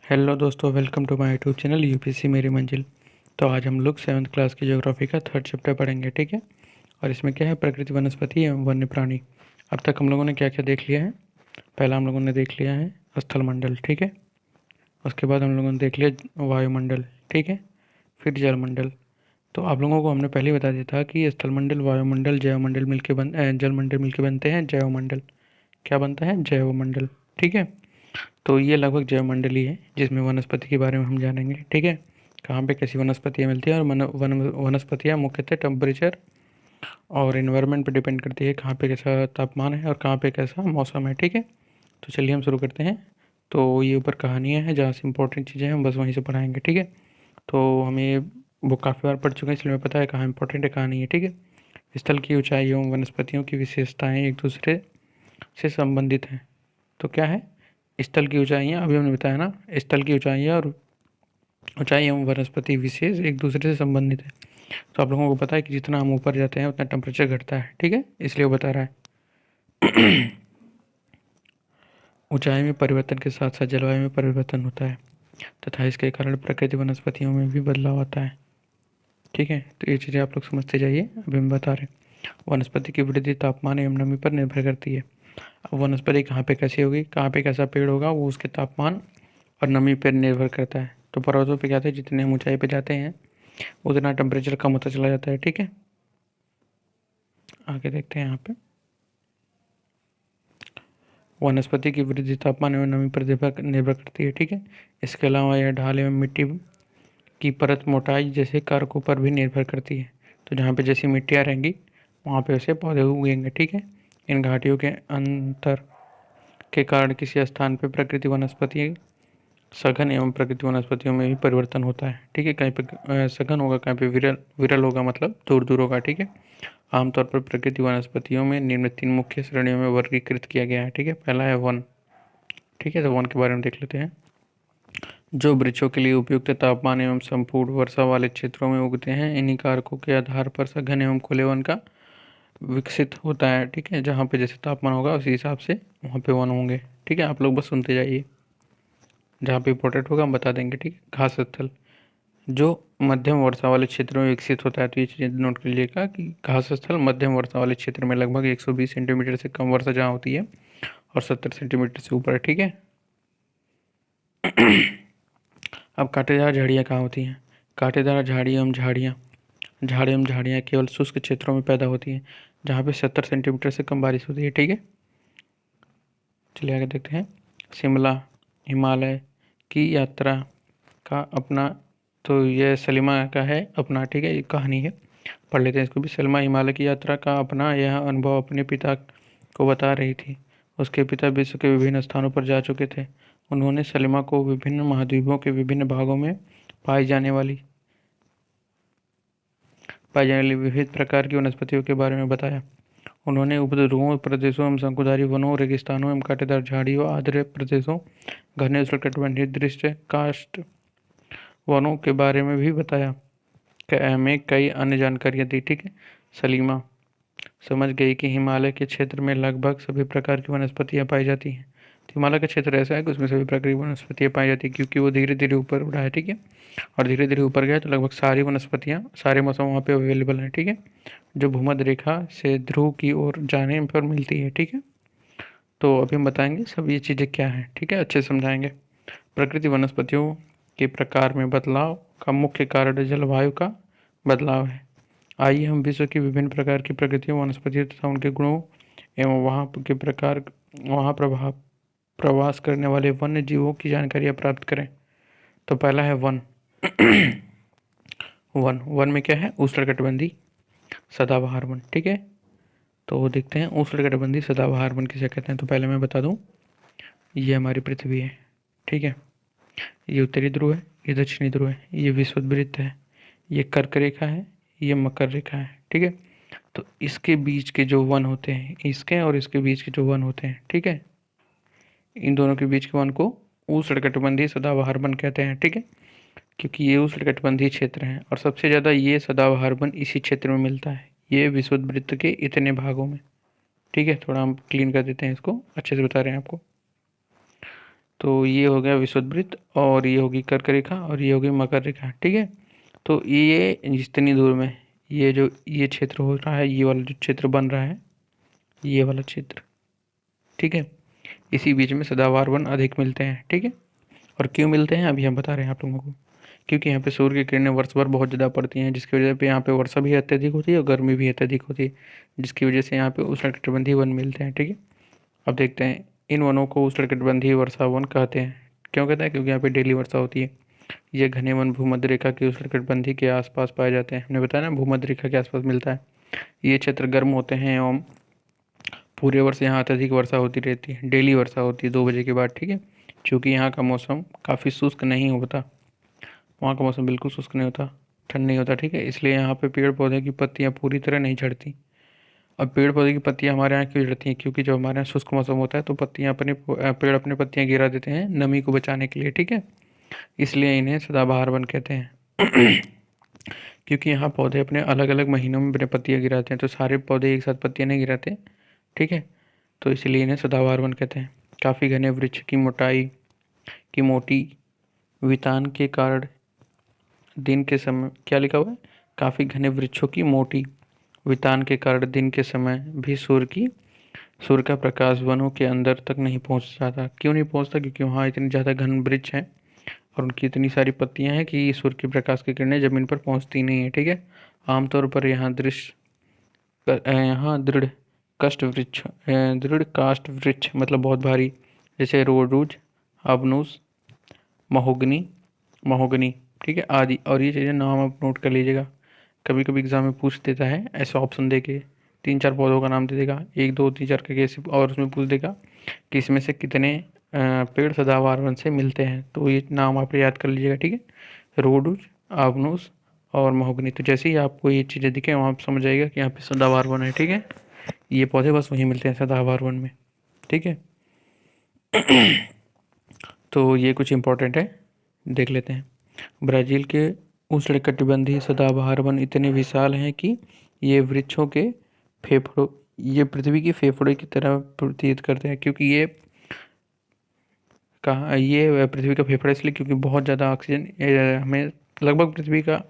Hello दोस्तों, welcome to my YouTube channel UPC मेरी मंजिल। तो आज हम लोग सेवन्थ क्लास की ज्योग्राफी का थर्ड चैप्टर पढ़ेंगे, ठीक है। और इसमें क्या है, प्रकृति, वनस्पति एवं वन्य प्राणी। अब तक हम लोगों ने क्या क्या देख लिया है। पहला हम लोगों ने देख लिया है स्थल मंडल, ठीक है। उसके बाद हम लोगों ने देख लिया वायुमंडल, ठीक है। फिर जलमंडल। तो आप लोगों को हमने पहले ही बता दिया था कि स्थलमंडल, वायुमंडल, जैवमंडल मिलके जलमंडल मिलके बनते हैं जैवमंडल। क्या बनता है? जैवमंडल, ठीक है। तो ये लगभग जैवमंडली है जिसमें वनस्पति के बारे में हम जानेंगे, ठीक है। कहाँ पे कैसी वनस्पतियाँ मिलती हैं और वनस्पतियाँ मुख्यतः टेम्परेचर और इन्वायरमेंट पे डिपेंड करती है, कहाँ पे कैसा तापमान है और कहाँ पे कैसा मौसम है, ठीक है। तो चलिए हम शुरू करते हैं। तो ये ऊपर कहानियाँ हैं, जहाँ से इंपॉर्टेंट चीज़ें हैं हम बस वहीं से पढ़ाएंगे, ठीक है। तो हमें वो काफ़ी बार पढ़ चुके हैं, इसलिए हमें पता है कहाँ इंपॉर्टेंट है कहाँ नहीं है, ठीक है। स्थल की ऊंचाई एवं वनस्पतियों की विशेषताएं एक दूसरे से संबंधित हैं। तो क्या है? स्थल की ऊंचाइयाँ, अभी हमने बताया ना। स्थल की ऊंचाइयाँ और ऊंचाई एवं वनस्पति विशेष एक दूसरे से संबंधित है। तो आप लोगों को पता है कि जितना हम ऊपर जाते हैं उतना टेम्परेचर घटता है, ठीक है, इसलिए वो बता रहा है। ऊंचाई में परिवर्तन के साथ साथ जलवायु में परिवर्तन होता है तथा इसके कारण प्रकृति वनस्पतियों में भी बदलाव आता है, ठीक है। तो ये चीज़ें आप लोग समझते जाइए, अभी हम बता रहे हैं। वनस्पति की वृद्धि तापमान एवं नमी पर निर्भर करती है। अब वनस्पति कहाँ पे कैसी होगी, कहाँ पे कैसा पेड़ होगा, वो उसके तापमान और नमी पर निर्भर करता है। तो पर्वतों पे क्या होता है, जितने हम ऊंचाई पे जाते हैं उतना टेम्परेचर कम होता चला जाता है, ठीक है। आगे देखते हैं यहाँ पे। वनस्पति की वृद्धि तापमान एवं नमी पर निर्भर निर्भर करती है, ठीक है। इसके अलावा यह ढाल एवं मिट्टी की परत मोटाई जैसे कारकों पर भी निर्भर करती है। तो जहाँ पे जैसी मिट्टियाँ रहेंगी वहाँ पे वैसे पौधे उगेंगे, ठीक है। इन घाटियों के अंतर के कारण किसी स्थान पर प्रकृति वनस्पति सघन एवं प्रकृति वनस्पतियों में भी परिवर्तन होता है, ठीक है। कहीं पे सघन होगा, कहीं पे विरल विरल होगा, मतलब दूर दूर होगा, ठीक है। आमतौर पर प्रकृति वनस्पतियों में निम्न 3 मुख्य श्रेणियों में वर्गीकृत किया गया है, ठीक है। पहला है वन, ठीक है। तो वन के बारे में देख लेते हैं। जो वृक्षों के लिए उपयुक्त तापमान एवं संपूर्ण वर्षा वाले क्षेत्रों में उगते हैं, इन्हीं कारकों के आधार पर सघन एवं खुले वन का विकसित होता है, ठीक है। जहाँ पे जैसे तापमान होगा उसी हिसाब से वहाँ पे वन होंगे, ठीक है। आप लोग बस सुनते जाइए, जहाँ पे इंपॉर्टेंट होगा हम बता देंगे, ठीक है। घास स्थल जो मध्यम वर्षा वाले क्षेत्रों में विकसित होता है। तो ये चीज़ें नोट कर लीजिएगा कि घास स्थल मध्यम वर्षा वाले क्षेत्र में लगभग 120 सेंटीमीटर से कम वर्षा जहाँ होती है और 70 सेंटीमीटर से ऊपर, ठीक है। अब कांटेदार झाड़ियाँ कहाँ होती हैं? कांटेदार झाड़ियाँ केवल शुष्क क्षेत्रों में पैदा होती हैं जहाँ पे 70 सेंटीमीटर से कम बारिश होती है, ठीक है। चलिए आगे देखते हैं। शिमला हिमालय की यात्रा का अपना, तो यह सलीमा का है अपना, ठीक है। ये कहानी है, पढ़ लेते हैं इसको भी। सलमा हिमालय की यात्रा का अपना यह अनुभव अपने पिता को बता रही थी। उसके पिता विश्व के विभिन्न स्थानों पर जा चुके थे। उन्होंने सलीमा को विभिन्न महाद्वीपों के विभिन्न भागों में पाई जाने वाली विविध प्रकार की वनस्पतियों के बारे में बताया। उन्होंने उपद्रुवों प्रदेशों एवं शंकुधारी वनों, रेगिस्तानों एवं कांटेदार झाड़ियों, आर्द्र प्रदेशों, घने उष्णकटिबंधीय दृश्य काष्ठ वनों के बारे में भी बताया। में कई अन्य जानकारियाँ दी, ठीक है। सलीमा समझ गई कि हिमालय के क्षेत्र में लगभग सभी प्रकार की वनस्पतियाँ पाई जाती हैं। तो हिमालय का क्षेत्र ऐसा है कि उसमें सभी प्रकार की वनस्पतियाँ पाई जाती हैं, क्योंकि वो धीरे धीरे ऊपर उड़ा है, ठीक है। और धीरे धीरे ऊपर गया तो लगभग सारी वनस्पतियाँ सारे मौसम वहाँ पे अवेलेबल हैं, ठीक है। जो भूमध्य रेखा से ध्रुव की ओर जाने पर मिलती है, ठीक है। तो अभी हम बताएंगे सब ये चीज़ें क्या हैं, ठीक है, अच्छे से समझाएंगे। प्रकृति वनस्पतियों के प्रकार में बदलाव का मुख्य कारण जलवायु का बदलाव है। आइए हम विश्व की विभिन्न प्रकार की प्रकृतियों, वनस्पतियों तथा उनके गुणों एवं वहाँ के प्रकार, वहाँ प्रभाव प्रवास करने वाले वन्य जीवों की जानकारियाँ प्राप्त करें। तो पहला है वन। वन वन में क्या है? उष्णकटिबंधीय सदाबहार वन, ठीक है। तो देखते हैं उष्णकटिबंधीय सदाबहार वन किसे कहते हैं। तो पहले मैं बता दूं, ये हमारी पृथ्वी है, ठीक है। ये उत्तरी ध्रुव है, ये दक्षिणी ध्रुव है, ये विषुववृत्त है, ये कर्क रेखा है, ये मकर रेखा है, ठीक है। तो इसके बीच के जो वन होते हैं, इसके और इसके बीच के जो वन होते हैं, ठीक है, इन दोनों के बीच के वन को उष्णकटिबंधीय सदाबहार वन कहते हैं, ठीक है। क्योंकि ये उष्णकटिबंधीय क्षेत्र है और सबसे ज़्यादा ये सदाबहार वन इसी क्षेत्र में मिलता है, ये विषुववृत्त के इतने भागों में, ठीक है। थोड़ा हम क्लीन कर देते हैं इसको, अच्छे से बता रहे हैं आपको। तो ये हो गया विषुववृत्त, और ये होगी कर्क रेखा, और ये होगी मकर रेखा, ठीक है। तो ये जितनी दूर में ये क्षेत्र हो रहा है, ये वाला जो क्षेत्र बन रहा है, ये वाला क्षेत्र, ठीक है, इसी बीच में सदाबहार वन अधिक मिलते हैं, ठीक है। और क्यों मिलते हैं अभी हम बता रहे हैं आप लोगों को। क्योंकि यहाँ पे सूर्य की किरणें वर्ष भर बहुत ज़्यादा पड़ती हैं, जिसकी वजह पे यहाँ पे वर्षा भी अत्यधिक होती है और गर्मी भी अत्यधिक होती है, जिसकी वजह से यहाँ पे उष्णकटिबंधीय वन मिलते हैं, ठीक है। अब देखते हैं, इन वनों को उष्णकटिबंधीय वर्षा वन कहते हैं। क्यों कहते हैं? क्योंकि यहाँ पे डेली वर्षा होती है। ये घने वन भूमध्य रेखा के उष्णकटिबंधीय के आसपास पाए जाते हैं। हमने बताया ना, भूमध्य रेखा के आसपास मिलता है। ये क्षेत्र गर्म होते हैं एवं पूरे वर्ष यहाँ अत्यधिक वर्षा होती रहती है। डेली वर्षा होती है 2 बजे के बाद, ठीक है। क्योंकि यहाँ का मौसम काफ़ी शुष्क नहीं होता, वहाँ का मौसम बिल्कुल शुष्क नहीं होता, ठंड नहीं होता, ठीक है। इसलिए यहाँ पे पेड़ पौधे की पत्तियाँ पूरी तरह नहीं झड़ती। अब पेड़ पौधे की पत्तियाँ हमारे यहाँ क्यों झड़ती हैं? क्योंकि जब हमारे यहाँ शुष्क मौसम होता है तो पेड़ अपने पत्तियाँ गिरा देते हैं नमी को बचाने के लिए, ठीक है। इसलिए इन्हें सदाबहार वन कहते हैं। क्योंकि यहाँ पौधे अपने अलग अलग महीनों में अपने पत्तियाँ गिराते हैं, तो सारे पौधे एक साथ पत्तियाँ नहीं गिराते, ठीक है। तो इसलिए इन्हें सदाबहार वन कहते हैं। काफ़ी घने वृक्ष की मोटी वितान के कारण दिन के समय, क्या लिखा हुआ है, काफ़ी घने वृक्षों की मोटी वितान के कारण दिन के समय भी सूर्य का प्रकाश वनों के अंदर तक नहीं पहुंच जाता। क्यों नहीं पहुंचता? क्योंकि वहाँ इतनी ज़्यादा घन वृक्ष हैं और उनकी इतनी सारी पत्तियां हैं कि सूर्य के प्रकाश की किरणें जमीन पर पहुंचती नहीं है, ठीक है। आमतौर पर यहाँ दृढ़ काष्ठ वृक्ष मतलब बहुत भारी, जैसे रोडरूज, अबनूस, महोगनी महोगनी, ठीक है, आदि। और ये चीज़ें नाम आप नोट कर लीजिएगा। कभी कभी एग्जाम में पूछ देता है ऐसा ऑप्शन दे के, 3-4 पौधों का नाम दे देगा, 1 2 3 4 करके ऐसे, और उसमें पूछ देगा कि इसमें से कितने पेड़ सदाबहार वन से मिलते हैं। तो ये नाम आप याद कर लीजिएगा, ठीक है। रोडूज, आबनूस और महोगनी। तो जैसे ही आपको ये चीज़ें दिखे वहाँ आप समझ जाइएगा कि यहाँ पे सदाबहार वन है, ठीक है। ये पौधे बस वहीं मिलते हैं सदाबहार वन में, ठीक है। तो ये कुछ इंपॉर्टेंट है, देख लेते हैं। ब्राज़ील के उष्णकटिबंधीय सदाबहार वन इतने विशाल हैं कि ये वृक्षों के फेफड़ों ये पृथ्वी के फेफड़े की तरह प्रतीत करते हैं। क्योंकि ये पृथ्वी का फेफड़ा इसलिए क्योंकि बहुत ज़्यादा ऑक्सीजन हमें, लगभग पृथ्वी का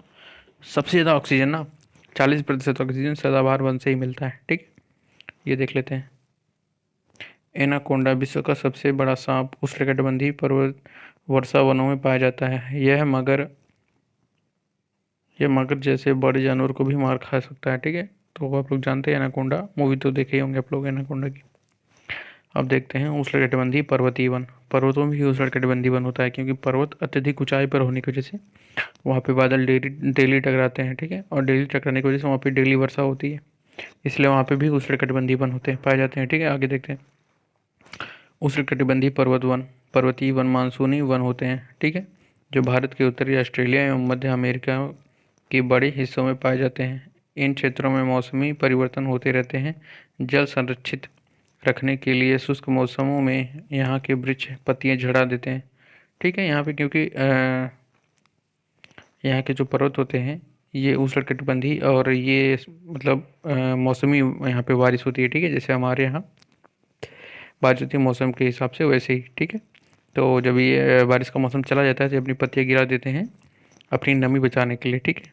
सबसे ज़्यादा ऑक्सीजन ना, 40% ऑक्सीजन सदाबहार वन से ही मिलता है, ठीक है। ये देख लेते हैं। एनाकोंडा विश्व का सबसे बड़ा सांप उष्णकटिबंधीय पर्वत वर्षा वनों में पाया जाता है। यह मगर जैसे बड़े जानवर को भी मार खा सकता है, ठीक है। तो आप लोग जानते हैं एनाकोंडा, मूवी तो देखे ही होंगे आप लोग एनाकोंडा की। अब देखते हैं उष्णकटिबंधीय पर्वतीय वन। पर्वतों में भी उष्णकटिबंधीय वन होता है, क्योंकि पर्वत अत्यधिक ऊंचाई पर होने की वजह से वहाँ पे बादल डेली डेली टकराते हैं, ठीक है। और डेली टकराने की वजह से वहाँ पे डेली वर्षा होती है, इसलिए वहाँ पे भी उष्णकटिबंधीय वन होते हैं, पाए जाते हैं, ठीक है। आगे देखते हैं। उष्णकटिबंधीय पर्वतीय वन मानसूनी वन होते हैं, ठीक है, जो भारत के उत्तरी ऑस्ट्रेलिया एवं मध्य अमेरिका के बड़े हिस्सों में पाए जाते हैं। इन क्षेत्रों में मौसमी परिवर्तन होते रहते हैं। जल संरक्षित रखने के लिए शुष्क मौसमों में यहाँ के वृक्ष पत्तियाँ झड़ा देते हैं, ठीक है। यहाँ पे क्योंकि यहाँ के जो पर्वत होते हैं ये उष्णकटिबंधीय, और ये मतलब मौसमी यहाँ पे बारिश होती है, ठीक है। जैसे हमारे यहाँ बारिश होती है मौसम के हिसाब से, वैसे ही, ठीक है। तो जब ये बारिश का मौसम चला जाता है तो अपनी पत्तियाँ गिरा देते हैं अपनी नमी बचाने के लिए, ठीक है।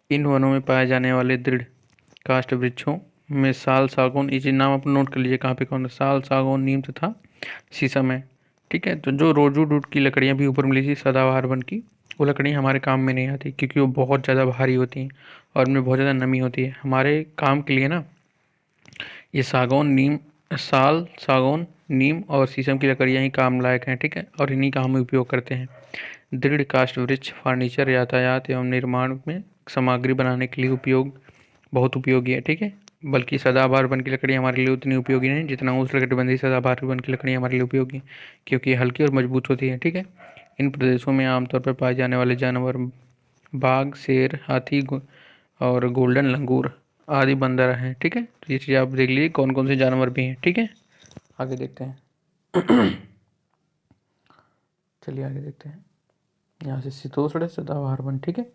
इन वनों में पाए जाने वाले दृढ़ काष्ठ वृक्षों में साल, सागौन, इसे नाम आप नोट कर लीजिए कहाँ पे कौन है। साल, सागौन, नीम तथा शीशम है, ठीक है। तो जो रोजवुड की लकड़ियाँ भी ऊपर मिली थी सदाबहार वन की, वो लकड़ियाँ हमारे काम में नहीं आती, क्योंकि वो बहुत ज़्यादा भारी होती हैं और उनमें बहुत ज़्यादा नमी होती है। हमारे काम के लिए ना ये सागौन, नीम और शीशम की लकड़ियाँ ही काम लायक हैं, ठीक है, और इन्हीं का हम उपयोग करते हैं। दृढ़ काष्ठ वृक्ष फर्नीचर, यातायात एवं निर्माण में सामग्री बनाने के लिए बहुत उपयोगी है, ठीक है। बल्कि सदाबहार वन की लकड़ी हमारे लिए उतनी उपयोगी नहीं जितना उष्णकटिबंधीय सदाबहार वन की लकड़ी हमारे लिए उपयोगी है, क्योंकि ये हल्की और मजबूत होती है, ठीक है। इन प्रदेशों में आमतौर पर पाए जाने वाले जानवर बाघ, शेर, और गोल्डन लंगूर आदि बंदर हैं, ठीक है। तो ये चीज़ आप देख लीजिए कौन कौन से जानवर भी हैं, ठीक है। आगे देखते हैं। चलिए आगे देखते हैं। यहाँ से शीतोष्ण सदाबहार वन, ठीक है।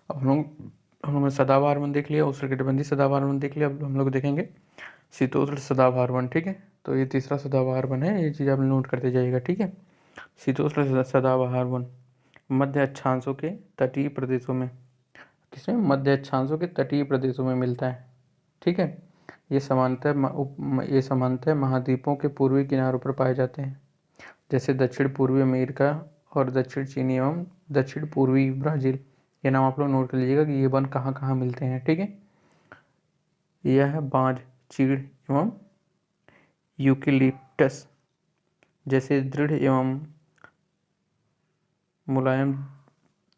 अब हम लोग ने सदाबहार वन देख लिया, उष्णकटिबंधीय सदाबहार वन देख लिया। अब हम लोग देखेंगे शीतोष्ण सदाबहार वन, ठीक है। तो ये तीसरा सदाबहार वन है, ये चीज़ आप नोट करते जाइएगा, ठीक है। शीतोष्ण सदाबहार वन मध्य अक्षांशों के तटीय प्रदेशों में, किसमें? मध्य अक्षांशों के तटीय प्रदेशों में मिलता है, ठीक है। ये सामान्यतः महाद्वीपों के पूर्वी किनारों पर पाए जाते हैं, जैसे दक्षिण पूर्वी अमेरिका और दक्षिण चीन एवं दक्षिण पूर्वी ब्राज़ील। ये नाम आप लोग नोट कर लीजिएगा कि ये वन कहाँ कहाँ मिलते हैं, ठीक है। यह है बांज, चीड़ एवं यूकेलिप्टस जैसे दृढ़ एवं मुलायम।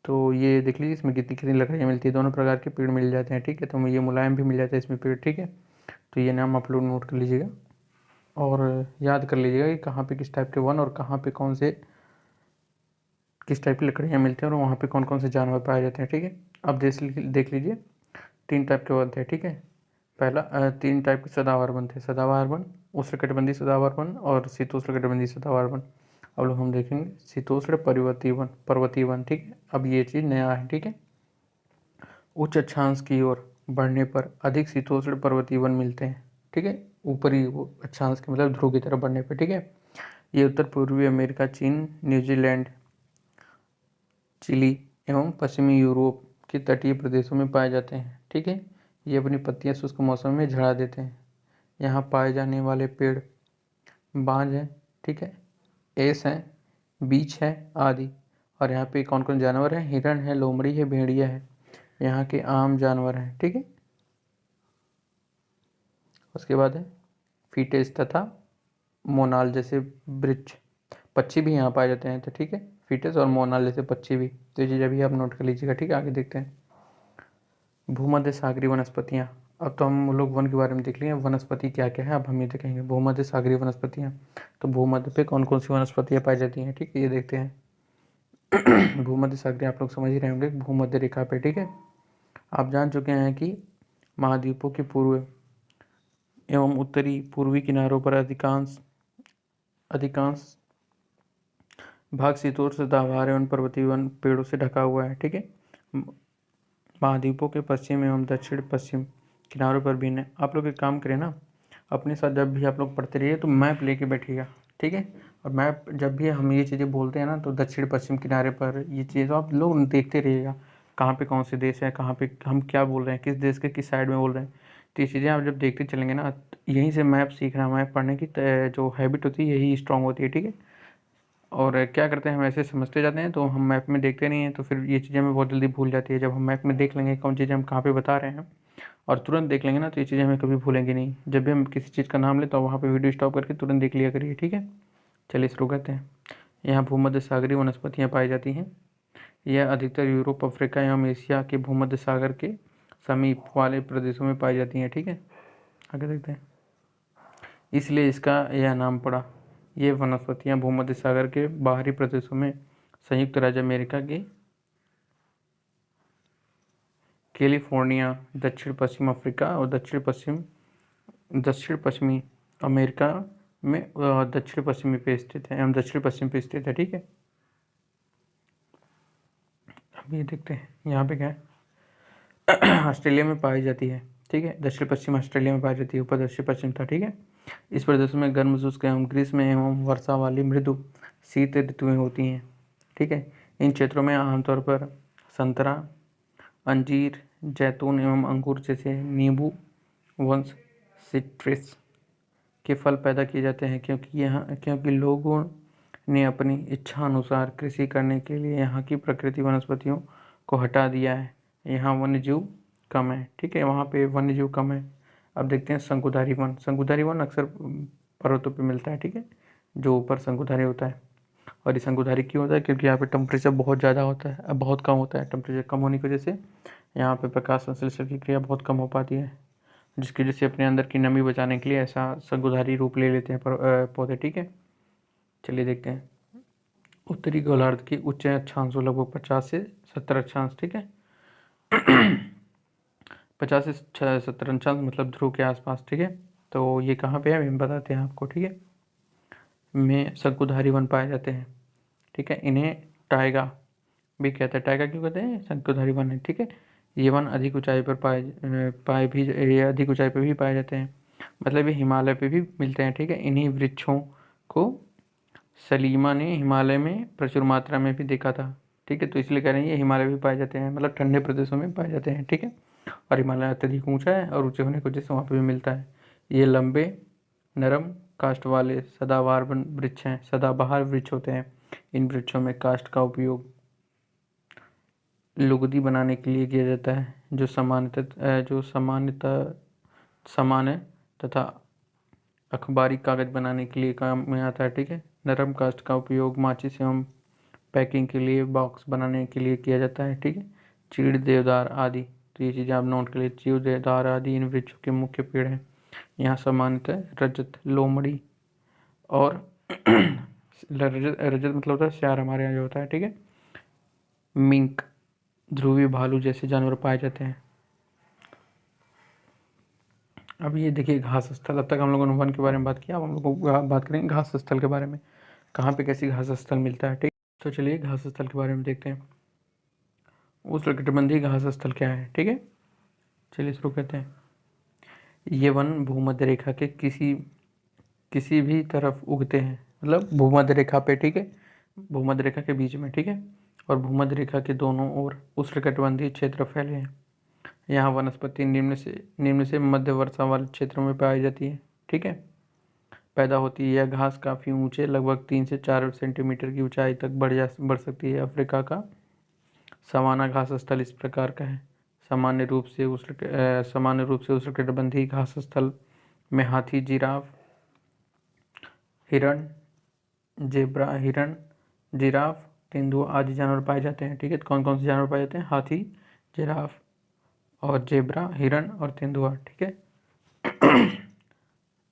तो ये देख लीजिए इसमें कितनी कितनी लकड़ियाँ मिलती है, दोनों प्रकार के पेड़ मिल जाते हैं, ठीक है। तो ये मुलायम भी मिल जाता है इसमें पेड़, ठीक है। तो ये नाम आप लोग नोट कर लीजिएगा और याद कर लीजिएगा कि कहाँ पे किस टाइप के वन और कहाँ पे कौन से किस टाइप की लकड़ियाँ मिलती हैं और वहाँ पे कौन कौन से जानवर पाए जाते हैं, ठीक है। अब देख लीजिए 3 टाइप के वन थे, ठीक है। पहला 3 टाइप के सदाबहार वन थे, सदाबहार वन, उष्णकटिबंधीय सदाबहार वन और शीतोष्णकटिबंधीय सदाबहार वन। अब लोग हम देखेंगे शीतोष्ण पर्वतीय वन, ठीक है। अब ये चीज़ नया है, ठीक है। उच्च अक्षांश की ओर बढ़ने पर अधिक शीतोष्ण पर्वतीय वन मिलते हैं, ठीक है। ऊपरी वो अक्षांश के मतलब ध्रुव की तरफ बढ़ने पर, ठीक है। ये उत्तर पूर्वी अमेरिका, चीन, न्यूजीलैंड, चिली एवं पश्चिमी यूरोप के तटीय प्रदेशों में पाए जाते हैं, ठीक है। ये अपनी पत्तियां शुष्क मौसम में झड़ा देते हैं। यहाँ पाए जाने वाले पेड़ बांज हैं, ठीक है, एस हैं, बीच है आदि। और यहाँ पे कौन कौन जानवर हैं? हिरण है, लोमड़ी है, भेड़िया है, यहाँ के आम जानवर हैं, ठीक है। उसके बाद है फीटेस तथा मोनाल जैसे वृक्ष, पक्षी भी यहाँ पाए जाते हैं, तो ठीक है। फीटस और मोनाल जैसे पक्षी भी, तो ये चीज़ अभी आप नोट कर लीजिएगा, ठीक है। आगे देखते हैं भूमध्य सागरीय वनस्पतियाँ। अब तो हम लोग वन के बारे में देख लिए, वनस्पति क्या क्या है अब हम ये देखेंगे। भूमध्य सागरीय वनस्पतियाँ, तो भूमध्य पे कौन कौन सी वनस्पतियाँ पाई जाती हैं, ठीक है, ये देखते हैं। भूमध्य सागरीय आप लोग समझ ही रहे होंगे, भूमध्य रेखा पे, ठीक है। आप जान चुके हैं कि महाद्वीपों के पूर्व एवं उत्तरी पूर्वी किनारों पर अधिकांश भाग शीतोष्ण सदाबहार एवं पर्वतीय वन पेड़ों से ढका हुआ है, ठीक है। महाद्वीपों के पश्चिम एवं दक्षिण पश्चिम किनारों पर भिन्न है। आप लोग एक काम करें ना, अपने साथ जब भी आप लोग पढ़ते रहिए तो मैप लेके बैठिएगा, ठीक है। और मैप जब भी हम ये चीज़ें बोलते हैं ना, तो दक्षिण पश्चिम किनारे पर ये चीज़ आप लोग देखते रहिएगा, कहाँ पे कौन से देश है, कहाँ पे हम क्या बोल रहे हैं, किस देश के किस साइड में बोल रहे हैं। तो ये चीज़ें आप जब देखते चलेंगे ना, यहीं से मैप सीखना, मैप पढ़ने की जो हैबिट होती है यही स्ट्रांग होती है, ठीक है। और क्या करते हैं, हम ऐसे समझते जाते हैं तो हम मैप में देखते नहीं हैं, तो फिर ये चीज़ें हमें बहुत जल्दी भूल जाती है। जब हम मैप में देख लेंगे कौन चीज़ें हम कहाँ पे बता रहे हैं और तुरंत देख लेंगे ना, तो ये चीज़ें हमें कभी भूलेंगे नहीं। जब भी हम किसी चीज़ का नाम लें तो वहाँ पे वीडियो स्टॉप करके तुरंत देख लिया करिए, ठीक है। चलिए शुरू करते हैं। यहाँ भूमध्य सागरीय वनस्पतियाँ पाई जाती हैं। यह अधिकतर यूरोप, अफ्रीका एवं एशिया के भूमध्य सागर के समीप वाले प्रदेशों में पाई जाती हैं, ठीक है। आगे देखते हैं, इसलिए इसका यह नाम पड़ा। ये वनस्पतियाँ भूमध्य सागर के बाहरी प्रदेशों में संयुक्त राज्य अमेरिका के कैलिफोर्निया, दक्षिण पश्चिम अफ्रीका और दक्षिण पश्चिमी अमेरिका में दक्षिण पश्चिमी पे स्थित है एवं दक्षिण पश्चिम पे स्थित है, ठीक है। अब ये देखते हैं यहाँ पे क्या है। ऑस्ट्रेलिया में पाई जाती है, ठीक है। दक्षिण पश्चिम ऑस्ट्रेलिया में पाई जाती है, ऊपर दक्षिण पश्चिम था, ठीक है। इस प्रदेश में गर्म शुष्क एवं ग्रीष्म एवं वर्षा वाली मृदु शीत ऋतुएं होती हैं, ठीक है। इन क्षेत्रों में आमतौर पर संतरा, अंजीर, जैतून एवं अंगूर जैसे नींबू वंश सिट्रस के फल पैदा किए जाते हैं, क्योंकि लोगों ने अपनी इच्छा अनुसार कृषि करने के लिए यहाँ की प्राकृतिक वनस्पतियों को हटा दिया है। यहाँ वन्यजीव कम है, ठीक है, वहाँ पे वन्यजीव कम है। अब देखते हैं शंकुधारी वन अक्सर पर्वतों पे मिलता है, ठीक है, जो ऊपर शंकुधारी होता है। और ये शंकुधारी क्यों होता है? क्योंकि यहाँ पे टेम्परेचर बहुत ज़्यादा होता है, बहुत कम होता है। टेम्परेचर कम होने की वजह से यहाँ पे प्रकाश संश्लेषण की क्रिया बहुत कम हो पाती है, जिसकी वजह से अपने अंदर की नमी बचाने के लिए ऐसा शंकुधारी रूप ले लेते हैं पौधे, ठीक है। चलिए देखते हैं उत्तरी गोलार्ध की उच्च अक्षांशों लगभग 50 से 70 अक्षांश, ठीक है। 50 से 70 अक्षांश मतलब ध्रुव के आसपास, ठीक है। तो ये कहाँ पे है हम बताते हैं आपको, ठीक है। में शंकुधारी वन पाए जाते हैं, ठीक है। इन्हें टाइगा भी कहते हैं। टाइगा क्यों कहते हैं? शंकुधारी वन है, ठीक है। ये वन अधिक ऊंचाई पर ये अधिक ऊंचाई पर भी पाए जाते हैं। मतलब ये हिमालय पे भी मिलते हैं, ठीक है। इन्हीं वृक्षों को सलीमा ने हिमालय में प्रचुर मात्रा में भी देखा था, ठीक है। तो इसलिए कह रहे हैं ये हिमालय भी पाए जाते हैं, मतलब ठंडे प्रदेशों में पाए जाते हैं, ठीक है। और हिमालय अत्यधिक ऊंचा है और ऊंचे होने की वजह से वहाँ पे भी मिलता है। ये लंबे नरम काष्ठ वाले सदाबहार वृक्ष हैं, सदाबहार वृक्ष होते हैं। इन वृक्षों में काष्ठ का उपयोग लुगदी बनाने के लिए किया जाता है, जो सामान्य तथा अखबारी कागज बनाने के लिए काम में आता है, ठीक है। नरम काष्ठ का उपयोग माचिस एवं पैकिंग के लिए, बॉक्स बनाने के लिए किया जाता है, ठीक है। चीड़, देवदार आदि, तो ये चीज़ें आप नोट कर लिए। चीड़, देवदार आदि इन वृक्षों के मुख्य पेड़ हैं। यहाँ सामान्यतः रजत, लोमड़ी और रजत रजत मतलब होता है श्यार, हमारे यहाँ जो होता है, ठीक है। मिंक, ध्रुवी भालू जैसे जानवर पाए जाते हैं। अब ये देखिए घास स्थल। अब तक हम लोगों ने वन के बारे में बात किया, अब हम लोग बात करेंगे घास स्थल के बारे में। कहाँ पे कैसी घास स्थल मिलता है, ठीक। तो चलिए घास स्थल के बारे में देखते हैं। उष्णकटिबंधीय घास स्थल क्या है, ठीक है। चलिए शुरू करते हैं। ये वन भूमध्य रेखा के किसी भी तरफ उगते हैं, मतलब भूमध्य रेखा पे, ठीक है। भूमध्य रेखा के बीच में, ठीक है। और भूमध्य रेखा के दोनों ओर उष्णकटिबंधीय क्षेत्र फैले हैं। यहाँ वनस्पति निम्न से मध्य वर्षा वाले क्षेत्रों में पाई जाती है, ठीक है। पैदा होती है। यह घास काफ़ी ऊंचे, लगभग 3 से 4 सेंटीमीटर की ऊंचाई तक बढ़ सकती है। अफ्रीका का सवाना घास स्थल इस प्रकार का है। सामान्य रूप से उष्णकटिबंधीय घास स्थल में हाथी, हिरण, जिराफ, तेंदुआ आदि जानवर पाए जाते हैं, ठीक है। तो कौन कौन से जानवर पाए जाते हैं? हाथी, जिराफ और जेब्रा, हिरण और तेंदुआ, ठीक है।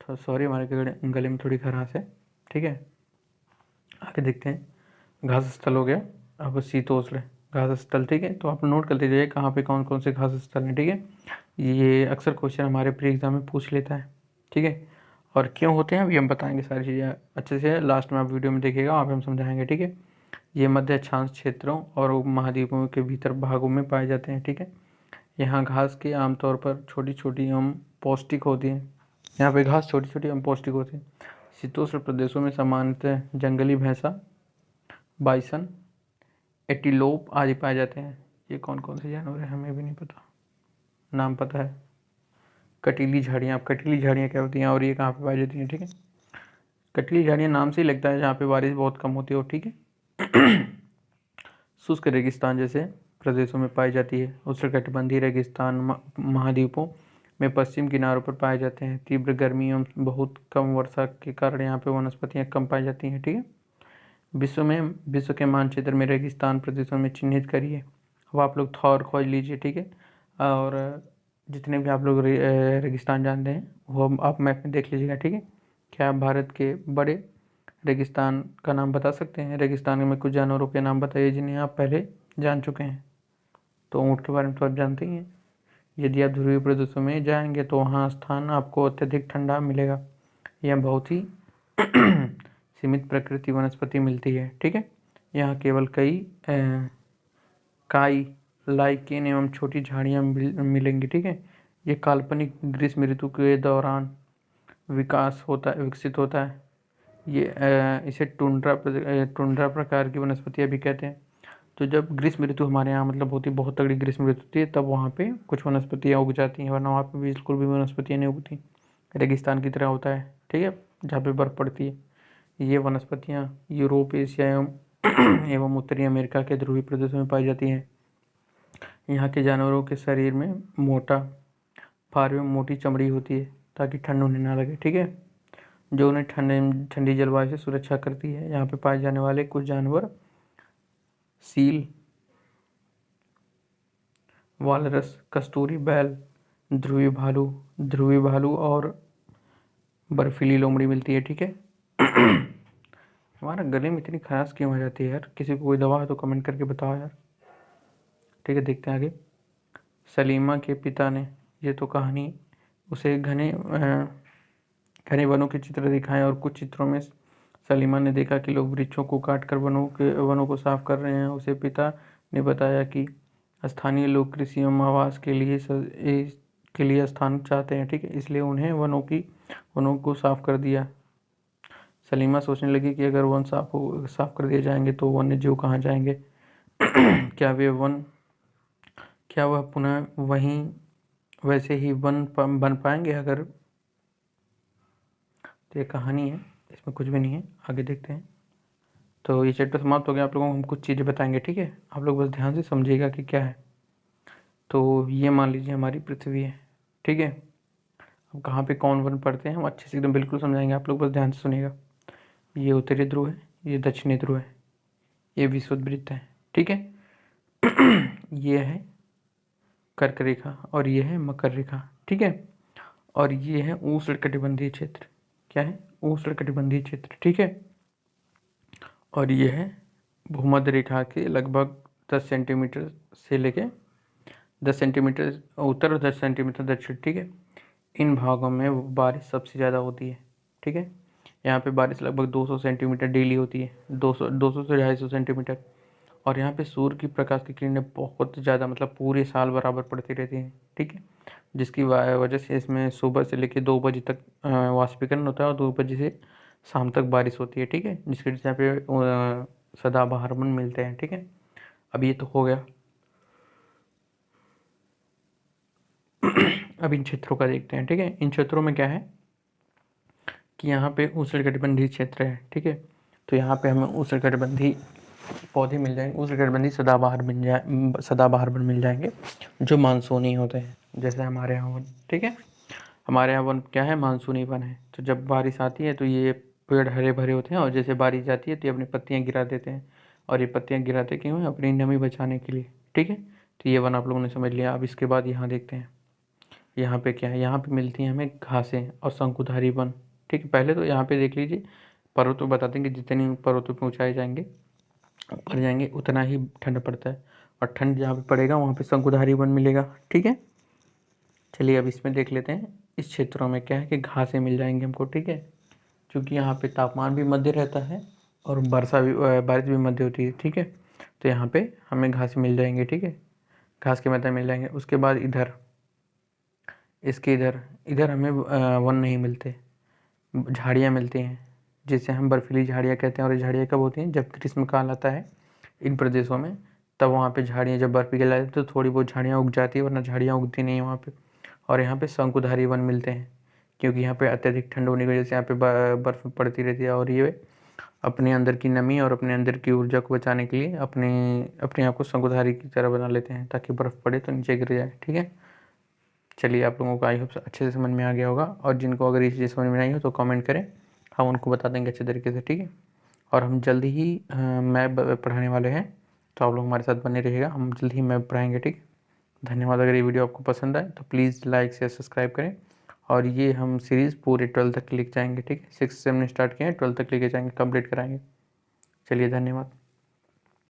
तो सॉरी, हमारे गले में थोड़ी खराश है, ठीक है। आगे देखते हैं। घास स्थल हो गया। अब शीतोष्ण घास स्थल, ठीक है। तो आप नोट कर लीजिए कहाँ पे कौन कौन से घास स्थल हैं, ठीक है। ये अक्सर क्वेश्चन हमारे प्री एग्जाम में पूछ लेता है, ठीक है। और क्यों होते हैं अभी हम बताएंगे सारी चीज़ें अच्छे से। लास्ट में आप वीडियो में देखिएगा, वहाँ पे हम समझाएंगे, ठीक है। ये मध्य अक्षांश क्षेत्रों और उपमहाद्वीपों के भीतर भागों में पाए जाते हैं, ठीक है। यहाँ घास के आमतौर पर छोटी छोटी एवं पौष्टिक होती हैं। यहाँ पे घास छोटी छोटी एवं पौष्टिक होती है। शीतोष्ण प्रदेशों में सामान्यतः जंगली भैंसा, बाइसन, एटीलोप आदि पाए जाते हैं। ये कौन कौन से जानवर हैं हमें भी नहीं पता, नाम पता है। कटीली झाड़ियाँ, अब कटीली झाड़ियाँ क्या होती हैं और ये कहाँ पे पाई जाती हैं, ठीक है। कटीली झाड़ियाँ नाम से ही लगता है जहाँ पे बारिश बहुत कम होती है, ठीक है। शुष्क रेगिस्तान जैसे प्रदेशों में पाई जाती है। उष्णकटिबंधीय रेगिस्तान महाद्वीपों में पश्चिम किनारों पर पाए जाते हैं। तीव्र गर्मी एवं बहुत कम वर्षा के कारण यहाँ पे वनस्पतियाँ कम पाई जाती हैं, ठीक है। विश्व के मानचित्र में रेगिस्तान प्रदेशों में चिन्हित करिए। अब आप लोग थॉर खोज लीजिए, ठीक है। और जितने भी आप लोग रेगिस्तान जानते हैं वो आप मैप में देख लीजिएगा, ठीक है। क्या आप भारत के बड़े रेगिस्तान का नाम बता सकते हैं? रेगिस्तान में कुछ जानवरों के नाम बताइए जिन्हें आप पहले जान चुके हैं। तो ऊँट के बारे में तो आप जानते ही हैं। यदि आप ध्रुवीय प्रदेशों में जाएंगे तो वहाँ स्थान आपको अत्यधिक ठंडा मिलेगा। यह बहुत ही सीमित प्रकृति वनस्पति मिलती है, ठीक है। यहाँ केवल काई, लाइकेन एवं छोटी झाड़ियाँ मिलेंगी, ठीक है। ये काल्पनिक ग्रीष्म ऋतु के दौरान विकसित होता है। इसे टुंड्रा प्रकार की वनस्पतियाँ भी कहते हैं। तो जब ग्रीष्म ऋतु हमारे यहाँ मतलब होती है, बहुत तगड़ी ग्रीष्म ऋतु होती है, तब वहाँ पे कुछ वनस्पतियाँ उग जाती हैं, वरना वहाँ पे बिल्कुल भी वनस्पतियाँ नहीं उगती। रेगिस्तान की तरह होता है, ठीक है, जहाँ पे बर्फ़ पड़ती है। ये वनस्पतियाँ यूरोप, एशिया एवं उत्तरी अमेरिका के ध्रुवीय प्रदेशों में पाई जाती हैं। यहाँ के जानवरों के शरीर में फार एवं मोटी चमड़ी होती है ताकि ठंड उन्हें ना लगे, ठीक है, जो उन्हें ठंडी जलवायु से सुरक्षा करती है। यहाँ पे पाए जाने वाले कुछ जानवर सील, वालरस, कस्तूरी बैल, ध्रुवी भालू और बर्फीली लोमड़ी मिलती है, ठीक है। हमारा गले में इतनी खराश क्यों हो जाती है यार? किसी को कोई दवा है तो कमेंट करके बताओ यार, ठीक है। देखते हैं आगे। सलीमा के पिता ने, ये तो कहानी, उसे घने वनों के चित्र दिखाए और कुछ चित्रों में सलीमा ने देखा कि लोग वृक्षों को काटकर वनों को साफ कर रहे हैं। उसे पिता ने बताया कि स्थानीय लोग कृषि एवं आवास के लिए के लिए स्थान चाहते हैं, ठीक है, इसलिए उन्हें वनों को साफ कर दिया। सलीमा सोचने लगी कि अगर वन साफ कर दिए जाएंगे तो वन्य जीव कहाँ जाएंगे? क्या वह पुनः वहीं वैसे ही बन पाएंगे? अगर तो ये कहानी है, इसमें कुछ भी नहीं है, आगे देखते हैं। तो ये चैप्टर समाप्त हो गया। आप लोगों को हम कुछ चीज़ें बताएंगे, ठीक है, आप लोग बस ध्यान से समझिएगा कि क्या है। तो ये मान लीजिए हमारी पृथ्वी है, ठीक है। अब कहाँ पे कौन वन पड़ते हैं हम अच्छे से एकदम बिल्कुल समझाएंगे, आप लोग बस ध्यान से सुनिएगा। ये उत्तरी ध्रुव है, ये दक्षिणी ध्रुव है, ये विषुववृत्त है, ठीक है। ये है कर्क रेखा और ये है मकर रेखा, ठीक है। और ये है उष्णकटिबंधीय क्षेत्र। क्या है? उष्णकटिबंधीय क्षेत्र, ठीक है। और ये है भूमध्य रेखा के लगभग 10 सेंटीमीटर से लेके 10 सेंटीमीटर उत्तर और 10 सेंटीमीटर दक्षिण, ठीक है। इन भागों में बारिश सबसे ज़्यादा होती है, ठीक है। यहाँ पे बारिश लगभग 200 सेंटीमीटर डेली होती है, 200 से 250 सेंटीमीटर। और यहाँ पे सूर्य की प्रकाश की किरणें बहुत ज़्यादा, मतलब पूरे साल बराबर पड़ती रहती हैं, ठीक है। जिसकी वजह से इसमें सुबह से लेकर 2 बजे तक वाष्पीकरण होता है और 2 बजे से शाम तक बारिश होती है, ठीक है। जिसके यहाँ पे सदाबहार वन मिलते हैं, ठीक है। अब ये तो हो गया। अब इन क्षेत्रों का देखते हैं, ठीक है। इन क्षेत्रों में क्या है कि यहाँ पे उष्णकटिबंधीय क्षेत्र है, ठीक है। तो यहाँ पे हमें उष्णकटिबंधीय पौधे मिल जाएंगे, उष्णकटिबंधीय सदाबहार वन मिल जाएंगे जो मानसूनी होते हैं, जैसे हमारे यहाँ वन, ठीक है। हमारे यहाँ वन क्या है? मानसूनी वन है। तो जब बारिश आती है तो ये पेड़ हरे भरे होते हैं और जैसे बारिश जाती है तो ये अपनी पत्तियाँ गिरा देते हैं। और ये पत्तियाँ गिराते क्यों हैं? अपनी नमी बचाने के लिए, ठीक है। तो ये वन आप लोगों ने समझ लिया। अब इसके बाद यहाँ देखते हैं, यहाँ पे क्या है? यहाँ पे मिलती हैं हमें घासें और शंकुधारी वन, ठीक है। पहले तो यहाँ पे देख लीजिए, पर्वतों बता देंगे, जितनी पर्वतों पे ऊंचाई जाएंगे ऊपर जाएंगे उतना ही ठंड पड़ता है। और ठंड जहाँ पे पड़ेगा वहाँ पे शंकुधारी वन मिलेगा, ठीक है। चलिए अब इसमें देख लेते हैं, इस क्षेत्रों में क्या है कि घासें मिल जाएंगी हमको, ठीक है। क्योंकि यहाँ पे तापमान भी मध्य रहता है और बारिश भी मध्य होती है, ठीक है। तो यहाँ पे हमें घास मिल जाएंगे, ठीक है, घास के मैदान मिल जाएंगे। उसके बाद इधर इसके इधर इधर हमें वन नहीं मिलते, झाड़ियाँ मिलती हैं, जिसे हम बर्फीली झाड़ियाँ कहते हैं। और ये झाड़ियाँ कब होती हैं? जब ग्रीष्मकाल आता है इन प्रदेशों में, तब वहाँ पे झाड़ियाँ, जब बर्फ पिघल जाती है तो थोड़ी बहुत झाड़ियाँ उग जाती है, वरना झाड़ियाँ उगती नहीं है वहाँ पे। और यहाँ पे शंकुधारी वन मिलते हैं, क्योंकि यहाँ पे अत्यधिक ठंड होने की वजह से यहाँ पे बर्फ़ पड़ती रहती है। और ये अपने अंदर की नमी और अपने अंदर की ऊर्जा को बचाने के लिए अपने आप को शंकुधारी की तरह बना लेते हैं, ताकि बर्फ़ पड़े तो नीचे गिर जाए, ठीक है। चलिए आप लोगों को आई होप अच्छे से समझ में आ गया होगा। और जिनको अगर ये चीज़ समझ में नहीं हो तो कमेंट करें, हम उनको बता देंगे अच्छे तरीके से, ठीक है। और हम जल्द ही मैप पढ़ाने वाले हैं, तो आप लोग हमारे साथ बने रहिएगा, हम जल्द ही मैप पढ़ाएंगे, ठीक। धन्यवाद। अगर ये वीडियो आपको पसंद आए तो प्लीज़ लाइक शेयर सब्सक्राइब करें। और ये हम सीरीज़ पूरे 12 तक लेके जाएंगे, ठीक है। 6 से हमने स्टार्ट किया है, 12 तक लेके जाएंगे, कंप्लीट कराएंगे। चलिए धन्यवाद।